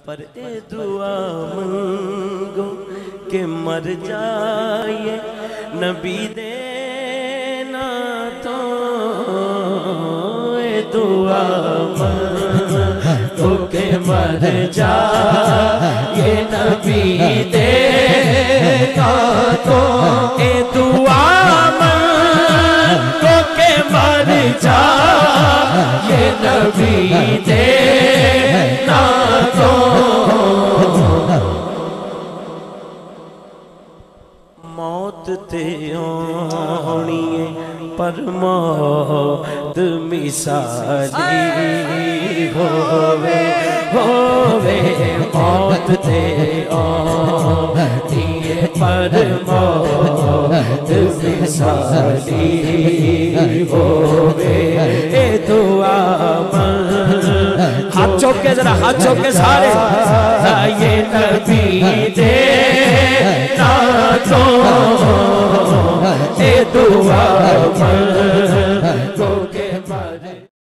पर ए दुआ मंगो के मर जाए नबी देना तो ए दुआ मंगो के मर जाए नबी देना तो ए दुआ मंगो के मर जाए नबी देना तो मौत ते आनी है पर मौत मिसाली होवे होवे मौत ते आनी है पर मौत मिसाली होवे ए दुआ हाथ चौके जरा हाथ चौके सारे ये नबी दे ना तो ए दुआ